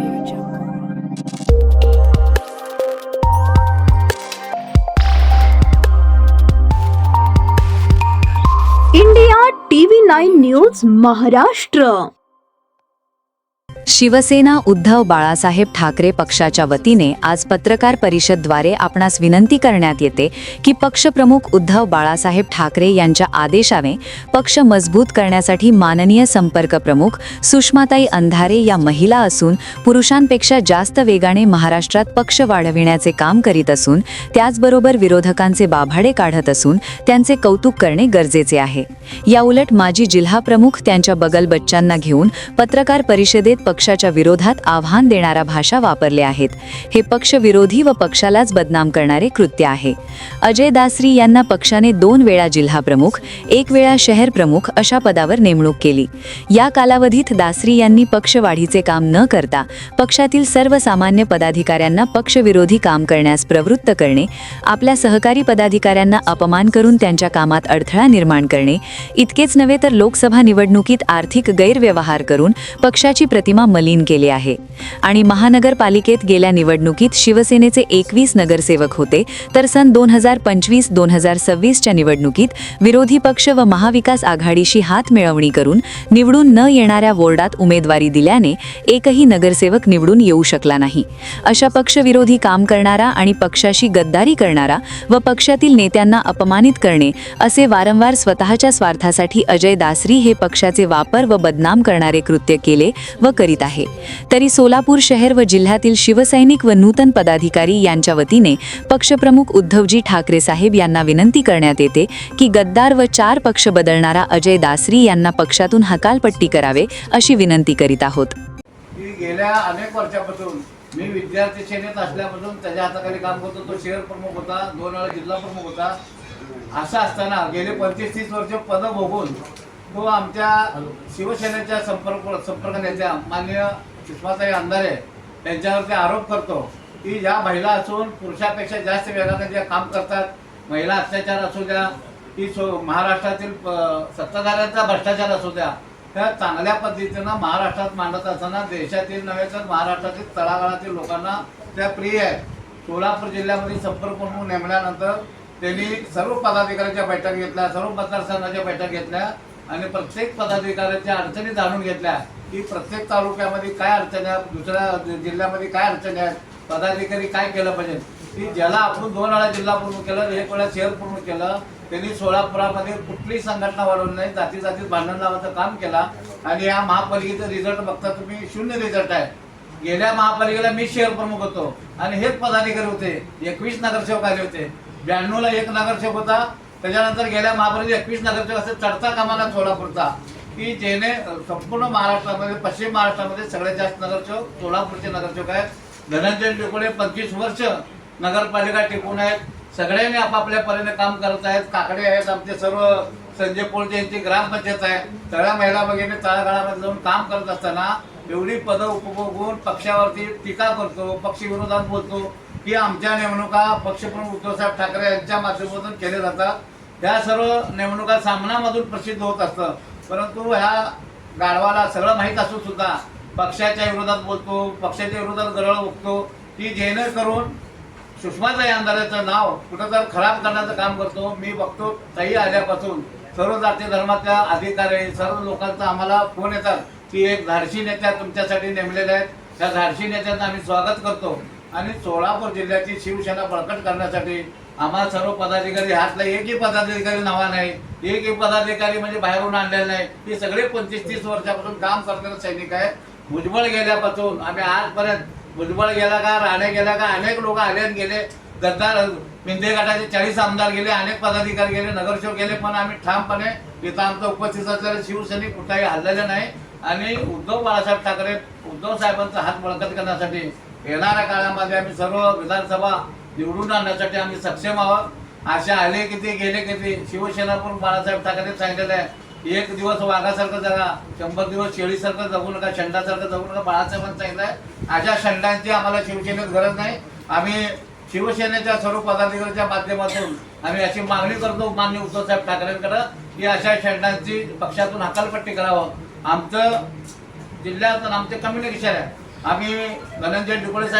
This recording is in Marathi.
Audio Jungle. India TV 9 news Maharashtra. Shiv Sena Uddhav Balasaheb Thackeray पक्षाच्या वतीने आज पत्रकार परिषदद्वारे आपणास विनंती करण्यात येते की पक्षप्रमुख उद्धव बाळासाहेब ठाकरे यांच्या आदेशाने पक्ष मजबूत करण्यासाठी माननीय संपर्क प्रमुख सुषमाताई अंधारे या महिला असून पुरुषांपेक्षा जास्त वेगाने महाराष्ट्रात पक्ष वाढविण्याचे काम करीत असून त्याचबरोबर विरोधकांचे बाभाडे काढत असून त्यांचे कौतुक करणे गरजेचे आहे. याउलट माजी जिल्हा प्रमुख त्यांच्या बगलबच्चांना घेऊन पत्रकार परिषदेत पक्षाच्या विरोधात आव्हान देणारा भाषा वापरले आहेत. हे पक्षविरोधी व पक्षालाच बदनाम करणारे कृत्य आहे. अजय दासरी यांना पक्षाने 2 वेळा जिल्हा प्रमुख 1 वेळा शहर प्रमुख अशा पदावर नेमणूक केली. या कालावधीत दासरी यांनी पक्षवाढीचे काम न करता पक्षातील सर्वसामान्य पदाधिकाऱ्यांना पक्षविरोधी काम करण्यास प्रवृत्त करणे, आपल्या सहकारी पदाधिकाऱ्यांना अपमान करून त्यांच्या कामात अडथळा निर्माण करणे इतकेच नव्हे तर लोकसभा निवडणुकीत आर्थिक गैरव्यवहार करून पक्षाची प्रतिमा मलिन केली आहे. आणि महानगरपालिकेत गेल्या निवडणुकीत शिवसेनेचे 21 नगरसेवक होते तर सन 2025-2026 च्या निवडणुकीत विरोधी पक्ष व महाविकास आघाडीशी हात मिळवणी करून निवडून न येणाऱ्या वॉर्डात उमेदवारी दिल्याने एकही नगरसेवक निवडून येऊ शकला नाही. अशा पक्षविरोधी काम करणारा आणि पक्षाशी गद्दारी करणारा व पक्षातील नेत्यांना अपमानित करणे असे वारंवार स्वतःच्या स्वार्थासाठी अजय दासरी हे पक्षाचे वापर व बदनाम करणारे कृत्य केले व करीत आहे. तरी सोलापूर शहर व जिल्ह्यातील शिवसैनिक व नूतन पदाधिकारी यांच्या वतीने पक्षप्रमुख उद्धवजी ठाकरे साहेब यांना विनंती करण्यात येते की गद्दार व 4 पक्ष बदलणारा अजय दासरी यांना पक्षातून हकालपट्टी करावे अशी विनंती करीत आहोत. गेल्या अनेक वर्षापासून मी विद्यार्थी सेनेत असल्यापासून त्याच्या हाताखाली काम करतो. तो शहर प्रमुख होता, 2 वेळा जिल्हा प्रमुख होता. असं असताना गेले 25-30 वर्ष पद भोगून तो आमच्या शिवसेनेच्या संपर्क नेत्या माननीय सुषमाताई अंधारे यांच्यावरती आरोप करतो की या महिला असून पुरुषापेक्षा जास्त वेगाने जे काम करतात, महिला अत्याचार असू द्या की महाराष्ट्रातील सत्ताधाऱ्यांचा भ्रष्टाचार असू द्या, त्या चांगल्या पद्धतीनं महाराष्ट्रात मांडत असताना देशातील नव्हे तर महाराष्ट्रातील तळागाळातील लोकांना त्या प्रिय आहेत. सोलापूर जिल्ह्यामध्ये संपर्क प्रमुख नेमल्यानंतर त्यांनी सर्व पदाधिकाऱ्यांच्या बैठक घेतल्या, सर्व मतदारसंघाच्या बैठक घेतल्या आणि प्रत्येक पदाधिकाऱ्यांच्या अडचणी जाणून घेतल्या की प्रत्येक तालुक्यामध्ये काय अडचणी आहेत, दुसऱ्या जिल्ह्यामध्ये काय अडचणी आहेत, पदाधिकारी काय केलं पाहिजे. की ज्याला आपण 2 वेळा जिल्हा प्रमुख केलं, 1 वेळा शहर प्रमुख केलं, त्यांनी सोलापुरामध्ये कुठलीही संघटना वाढवली नाही, जातीजातीत भांडण लावायचं काम केला. आणि या महापालिकेचा रिझल्ट बघता तुम्ही 0 रिझल्ट आहे. गेल्या महापालिकेला मी शहर प्रमुख होतो आणि हेच पदाधिकारी होते, 21 नगरसेवक आले होते. 92ला 1 नगरसेवक होता. त्याच्यानंतर गेल्या महापालिकेत 21 नगरसेवक असं चढता कामाला सोलापूरचा की जेणे संपूर्ण महाराष्ट्रामध्ये पश्चिम महाराष्ट्रामध्ये सगळ्यात जास्त नगरसेवक सोलापूरचे नगरसेवक आहेत. धनंजय टिकोडे 25 वर्ष नगरपालिका टिकून आहेत. सगळ्यांनी आपापल्या परीने काम करत आहेत. काकडे आहेत आमचे सर्व, संजय पोळजे यांची ग्रामपंचायत आहे. सगळ्या महिला भगिनी तळागाळामध्ये जाऊन काम करत असताना एवढी पदं उपभोगून पक्षावरती टीका करतो, पक्षविरोधात बोलतो की आमच्या नेमणुका पक्षप्रमुख उद्धवसाहेब ठाकरे यांच्या माध्यमातून केल्या जातात. त्या सर्व नेमणुका सामनामधून प्रसिद्ध होत असतं. परंतु ह्या गाढवाला सगळं माहीत असून सुद्धा पक्षाच्या विरोधात बोलतो, पक्षाच्या विरोधात गरळ ओकतो की जेणेकरून सुषमाताई अंधारेचं नाव कुठं तर खराब करण्याचं काम करतो. मी बघतो ताई आल्यापासून सर्व जाती धर्माच्या अधिकारी सर्व लोकांचा आम्हाला फोन येतात की एक धाडशी नेत्या तुमच्यासाठी नेमलेल्या आहेत. त्या धाडशी नेत्यांचं आम्ही स्वागत करतो. आणि सोलापूर जिल्ह्याची शिवसेना बळकट करण्यासाठी आम्हाला सर्व पदाधिकारी, ह्यातला एकही पदाधिकारी नावा नाही, एकही पदाधिकारी म्हणजे बाहेरून आणलेला नाही. हे सगळे 25-30 वर्षापासून काम करणारे सैनिक आहेत. भुजबळ गेल्यापासून आम्ही आजपर्यंत, भुजबळ गेला का, राणे गेला का, अनेक लोक आले आणि गेले. गद्दार मिंदे गटाचे 40 आमदार गेले, अनेक पदाधिकारी गेले, नगरसेवक गेले, पण आम्ही ठामपणे इथं आमचं उपस्थित असलेले शिवसैनिक कुठेही हल्लेले नाही. आणि उद्धव बाळासाहेब ठाकरे, उद्धव साहेबांचा हात बळकट करण्यासाठी येणाऱ्या काळामध्ये आम्ही सर्व विधानसभा निवडून आणण्यासाठी आम्ही सक्षम आहोत. अशा आले किती गेले किती, शिवसेनापूर बाळासाहेब ठाकरे सांगितलेलं आहे 1 दिवस वाघासारखं जगा, 100 दिवस शेळीसारखं जगू नका, शंडासारखं जगू नका. बाळासाहेबांनी सांगितलं आहे. अशा शंडांची आम्हाला शिवसेनेत गरज नाही. आम्ही शिवसेनेच्या सर्व पदाधिकाऱ्यांच्या माध्यमातून आम्ही अशी मागणी करतो माननीय उद्धवसाहेब ठाकरेंकडे की अशा शंडांची पक्षातून हकालपट्टी करावं. आमचं जिल्ह्यात आमचे कम्युनिकेशन आहे, आम्ही धनंजय डुकळे साहेब